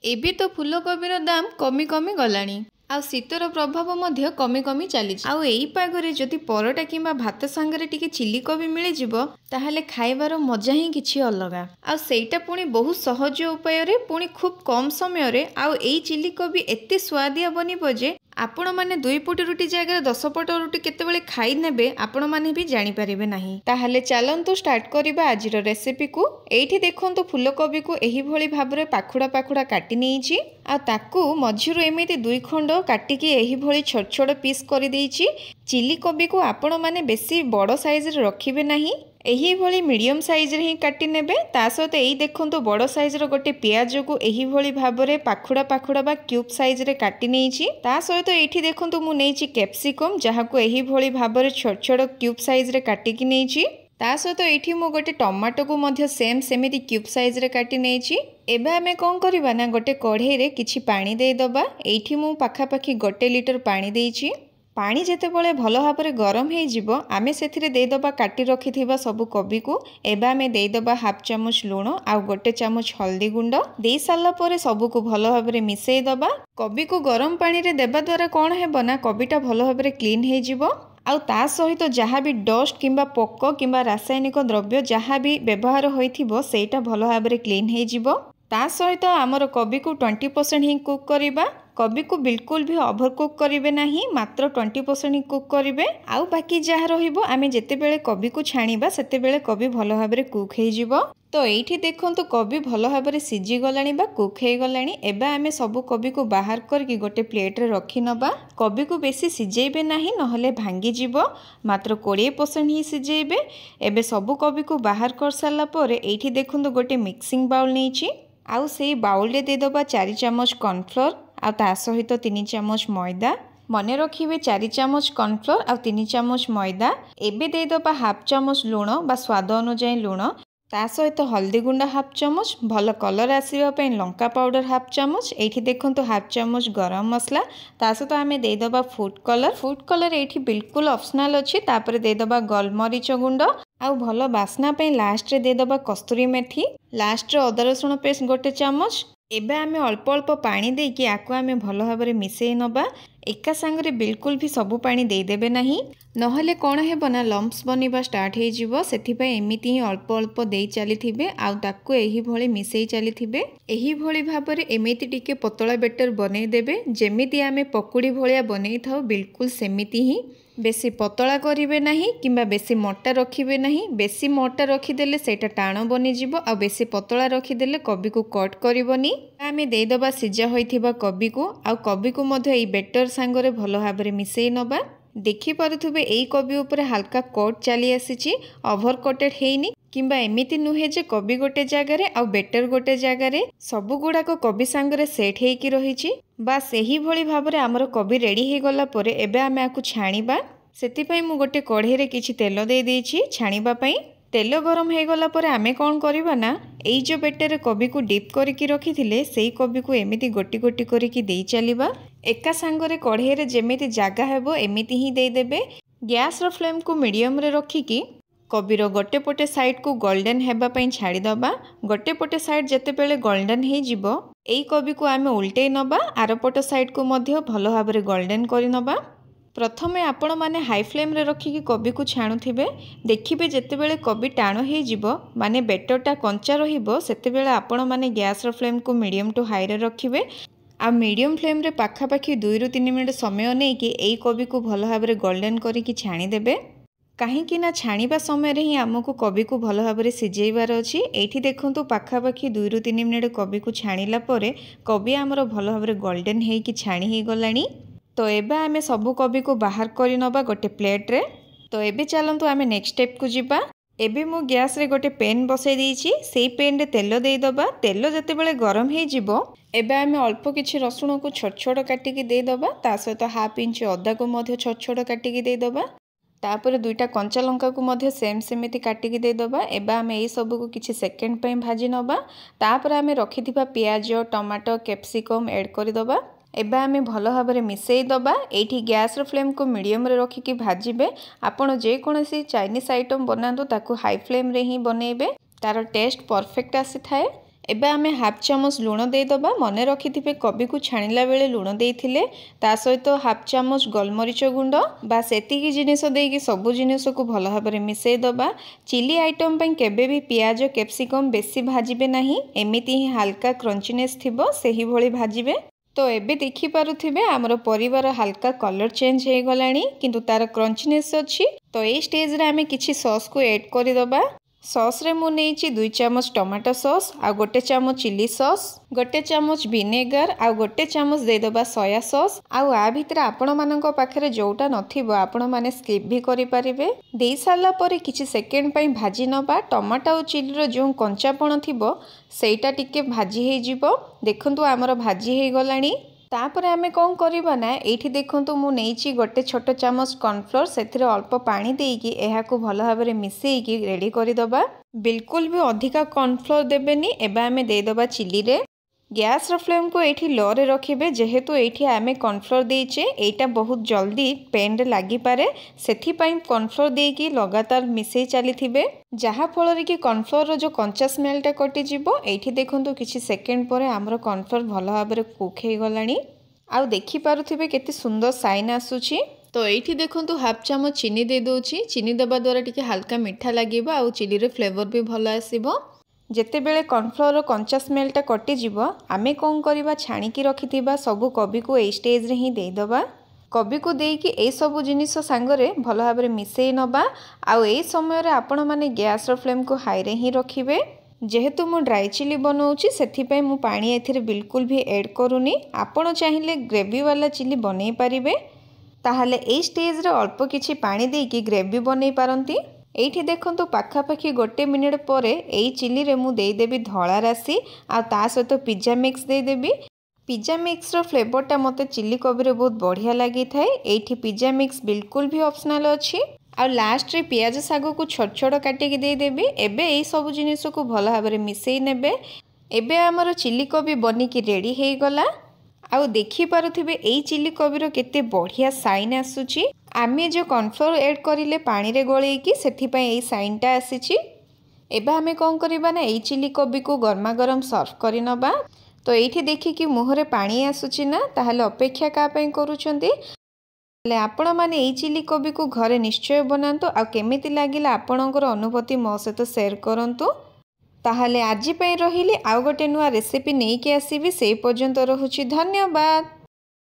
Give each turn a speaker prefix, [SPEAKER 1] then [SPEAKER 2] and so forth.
[SPEAKER 1] एबे तो फूलकोबीर दाम कमी कमी गलानी आ शीतर प्रभाव मध्य कमी कमी चली आउ एई पागरे जदि परोटा किंबा भात सांगरे टिके चिली कोबी मिली जिवो ताहले खाइबार मजा ही किछि अलगा आ सेटा पुणी बहुत सहज उपाय रे पुणी खूब कम समय रे आउ एई चिली कोबी एते स्वादिया बनिबो जे आपण माने 2 पट रुटी जगह 10 पट रुटी केतेबेले खाई नेबे आपण माने भी जानि परिबे नाही। ताहले चलंतु स्टार्ट करिबा आजिर रेसिपी को। एठी देखंतु फूलकोबी को एही भली भाबरे पाखुडा पाखुडा काटी नेइछि आ ताकू मझिरु एमिति 2 खंड काटिकी एही भली छोट छोट पीस करि देइछि। चिली कोबी को आपण माने बेसी बड़ साइज रे रखिबे नाही, एही भली मीडियम साइज रे ही काटी नेबे। ता सहित एही देखंतु बड़ साइज रो गोटे पियाज को एही भली भाबरे पाखुडा पाखुडा बा क्यूब साइज रे काटी नेइछि। ता सहित एठी देखंतु मु नेइछि कैप्सिकम जहाको एही भली भाबरे छोट छोट क्यूब साइज रे काटिकी नेइछि। ता सहित एठी मु गोटे टमाटो को मध्य सेम सेमिति क्यूब साइज रे काटी नेइछि। एबे आमे कोन करबा ना गोटे कढ़ई रे किछि पानी देई दबा। एठी मु पाखा पाखी 1 लीटर पानी देइछि। पानी जेते बळे भलो भाबरे गरम हे जिवो आमे सेथिरे देई दबा काटी रखिथिबा सब कोबी को। एबे आमे देई दबा हाफ चामच लूण आ 1 चामच हल्दी गुंड देई साला परे सब को भलो भाबरे मिसेई दबा। कोबी को गरम पानी रे देबा द्वारा कोन हेबो ना कोबीटा भलो भाबरे क्लीन हे जिवो आउ ता सहित जहाँ भी डस्ट किंबा पोक किंबा रासायनिक द्रव्य जहाँ भी व्यवहार होइथिबो सेटा भलो भाबरे क्लीन हे जिवो। ता सहित आमर कोबी को 20% ही कुक करिबा। कोबी को बिल्कुल भी ओवर कुक करिवे नाही, मात्र 20% ही कुक करिवे। आउ बाकी जहाँ रहिबो आमे जेते बेले कोबी को छाणीबा सेते बेले कोबी भलो भाबरे कुक हे जिवो। तो एठी देखंतु कोबी भलो भाबरे सिजी गलाणी बा कुक हे गलाणी। एबे आमे सब कोबी को बाहर करके गोटे प्लेट रे रखी नबा। कोबी को बेसी सिजेइबे नाही नहले भांगी जिवो, मात्र 20% ही सिजेइबे। एबे सब कोबी को बाहर कर साला परे एठी देखंतु गोटे मिक्सिंग बाउल नेइछि आउ सेई बाउल रे दे दबा 4 चामच कॉर्नफ्लोर आ ता सहित 3 चामच मैदा। मने रखिबे 4 चामच कॉर्नफ्लोर आ 3 चामच मैदा। एबे दे दबा हाफ चामच लूण बा स्वाद अनुसार लूण, ता सहित हल्दी गुंडा हाफ चामच, भल कलर आसीबा पई लंका पाउडर हाफ चामच। एठी देखंतु हाफ चामच गरम मसला, ता सहित आमे दे दबा फूड कलर। फूड कलर एठी बिल्कुल ऑप्शनल अछि। तापर दे दबा गोलमरीच गुंड आउ भल बास्ना पई लास्ट रे दे दबा कस्तूरी मेथी। लास्ट रे अदा रसुण पेस्ट 1 चामच। एबे आमे अल्प अल्प पानी देकी आकु आमे भलो भाबरे मिसेई नबा। एका संगरे बिल्कुल भी सबु पानी दे देबे नाही, नहले कोन हेबो ना लम्प्स बनिबा स्टार्ट हे जिवो। सेथि पई एमिति ही अल्प अल्प देई चली थिबे आउ ताकु एही भली मिसेई चली थिबे। एही भली भाबरे एमिति टिके पतला बेटर बनै देबे जेमिति आमे पकुड़ी भलिया बनै थाउ बिल्कुल सेमिति ही। बेसी पतला करिवे नाही किंबा बेसी मोटा रखिबे नाही। बेसी मोटा रखिदेले सेटा टाण बनि जिवो आ बेसी पतला रखिदेले कोबी को कट करिवनी। आमे देई दबा सिजा होइथिबा कोबी को आउ कोबी को मध्य एई बेटर सांगरे भलो भाबरे मिसेई नबा। देखि पारुथुबे एई कोबी ऊपर हल्का कोट चली आसीची, ओभर कोटेड हेइनी किंबा एमिति नुहे जे कोबी गोटे जगार आ बेटर गोटे जगार सबु गुड़ाक कोबी सांगरे सेट हेइकी रहिछि। बास एही भली भाबरे हमर कोबी रेडी हे गला परे एबे आमे आकु छाणीबा। सेति पई मु गोटे कढ़ई रे किछि तेल देई देइछि छाणीबा पई। तेल गरम हे गला परे आमे कोन करिबा ना एई जो बेटर रे कोबी को डिप करिकी रखिथिले सेई कोबी को एमिति गोटी गोटी करिकी देई चलीबा। एका सांगरे कढ़ई रे जेमिति जागा हेबो एमिति ही देई देबे। गैस रो फ्लेम को मीडियम रे रखिकी कोबीर गोटे पटे साइड को गोल्डन हेबा पई छाड़ी दबा। गोटे पटे साइड जेते बेले गोल्डन हे जिवो एई कोबी को आमे उल्टेई नबा। आर पट साइड को मध्य भलो भाबरे गोल्डन करि नबा। प्रथमे आपण माने हाई फ्लेम रे रखिकी कोबी को छाणुथिबे। देखिबे जेते बेले कोबी टाणो हे जिवो माने बेटरटा कंचा रहिबो सेते बेले आपण माने गैस रो फ्लेम को मीडियम टू हाई रे रखिबे। आ मीडियम फ्लेम रे पाखा पाखी 2 रु 3 मिनिट समय नै कि एई कोबी को भलो भाबरे गोल्डन करिकी छाणी देबे। काहेकि ना छाणीबा समय रे ही हमकु कोबी को भलो भाबरे सिजेइबार अछि। एठी देखंतु पाखा पाखी 2 रु 3 मिनिट कोबी को छाणीला परे कोबी हमर भलो भाबरे गोल्डन हेइ कि छाणी हे गलानी। तो एबे आमे सबु कोबी को बाहर करि नबा गोटे प्लेट रे। तो एबे चलंतु आमे नेक्स्ट स्टेप को जिबा। एबे मु गैस रे गोटे पेन बसै देइछि, सेई पेन रे तेल देई दबा। तेल जते बेले गरम हे जिवो एबे आमे अल्प किछि रसुण को छोट छोट काटिकी देई दबा। ता सहित हाफ इंच अदा को मध्य छोट छोट काटिकी देई दबा। तापर 2टा कंचा लंका को मध्य सेम सेमिति काटिकी देई दबा। एबे आमे एई सब को किछि सेकेंड पई भाजी नबा। तापर आमे रखिथिबा पियाज टमाटो कैप्सिकम ऐड करि दबा। एबे आमे भलो भाबरे मिसेई दबा। एठी गैस रो फ्लेम को मीडियम रे रखिकी भाजिबे। आपण जे कोनोसी चाइनीज आइटम बनांदो ताकू हाई फ्लेम रे ही बनेइबे, तार टेस्ट परफेक्ट आसी थाए। एबे आमे हाफ चामच लुण देदबा। मन रखिथिबे कभी को छाणिला बेले लुण देइथिले ता सहित हाफ चामच गोलमरीच गुंड बा सेतिकी जिनिस देकी सबु जिनिस को भल भाबरे मिसई दबा। चिली आइटम पई केबे भी प्याज कैप्सिकम बेसी भाजिबे नाही, एमिति ही हल्का क्रंचीनेस थिबो सेही भली भाजिबे। तो एबे देखि पारुथिबे हमर परिवार हल्का कलर चेंज हे गलानी किंतु तार क्रंचीनेस अछि। तो ए स्टेज रे आमे किछि सॉस को ऐड करि दबा। सॉस रे मु नेइछि 2 चामच टमाटो सॉस आ 1 चामच चिली सॉस, 1 चामच विनेगर आ 1 चामच दे दबा सोया सॉस। आ भितर आपण मानक पाखरे जोटा नथिबो आपण माने स्किप भी करि परिबे। देई साला परे किछि सेकेंड पई भाजी नबा। टमाटो और चिली रो जो कंचापण थिबो सेटा टिके भाजी हे जिवो। देखंतु हमर भाजी हे गलानी। तापरे आमे कौन करिबा ना एठी देखंतु मु नेइछि 1 छोट चामच कॉर्नफ्लोर सेथिरे अल्प पानी देइकी एहाकु भल भाबरे मिसेइकी रेडी करि दबा। बिल्कुल भी अधिका कॉर्नफ्लोर देबेनी। एबे आमे दे दबा चिली रे। गैस रो फ्लेम को एठी लो रे रखिबे जेहेतु एठी आमे कॉर्नफ्लोर देइचे एटा बहुत जल्दी पेन रे लागि पारे, सेथि पई कॉर्नफ्लोर देइकी लगातार मिसेई चलीथिबे जहा फल रे कि कॉर्नफ्लोर रो जो कंचा स्मेलटा कटि जिवो। एठी देखंतु किछि सेकेंड परे हमर कॉर्नफ्लोर भल भाबरे कुक हे गलानी। आ देखि पारुथिबे केते सुंदर साइन आसुछि। तो एठी देखंतु हाफ चामच चीनी दे दोछि। चीनी देबा द्वारा टिके हल्का मीठा लागिबो आ चिली रे फ्लेवर भी भल आसीबो। जेते बेले कॉर्नफ्लोर कंचा स्मेलटा कटि जिवो आमे कोन करिबा छाणीकी रखिथिबा सबु कभी को ए स्टेज रे ही दे दबा। कभी को देकी ए सबु जिनिस सांगरे भल भाबरे मिसेई नबा। आ ए समय रे आपण माने गैस रो फ्लेम को हाई रे ही रखिबे। जेहेतु मु ड्राई चिली बनाउछि सेथि पई मु पानी एथिरे बिल्कुल भी ऐड करूनी। आपण चाहिले ग्रेवी वाला चिली बनै परिबे ताहाले ए स्टेज रे अल्प किछि पानी देकी ग्रेवी बनै पारंती। एठी देखंतु पाखापाखि 1 मिनिट परे एई चिली रे मु देई देबी धळा राशि आ ता सहित पिज्जा मिक्स देई देबी। पिज्जा मिक्स रो फ्लेवरटा मते चिली कोबी रे बहुत बढ़िया लागि थाए। एठी पिज्जा मिक्स बिल्कुल भी ऑप्शनल अछि। आ लास्ट रे प्याज सागो को छोट छोट काटी के देई देबी। एबे एई सब जिनिस को भल भाबरे मिसेई नेबे। एबे हमर चिली कोबी बनी की रेडी हे गला। आउ देखि पारुथिबे एई चिली कोबी रो केते बढ़िया साइन आसुची। आमे जो कॉर्नफ्लोर ऐड करिले पानी रे गळेई की सेथि पई एई साइनटा आसीची। एबे आमे कोन करिबा ना एई चिली कोबी को गरमा गरम सर्व करि नबा। तो एठी देखि कि मुहरे पानी आसुची ना ताहाले अपेक्षा का पई करूछंती। ले आपण माने एई चिली कोबी को घरे निश्चय बनांतो आ केमिति लागिला आपणकर अनुभूति मो सहित शेयर करंतु। ताहाले आजि पई रहिले आउ गोटे नुआ रेसिपी नेकी आसीबी। से पर्यंत रहुची। धन्यवाद।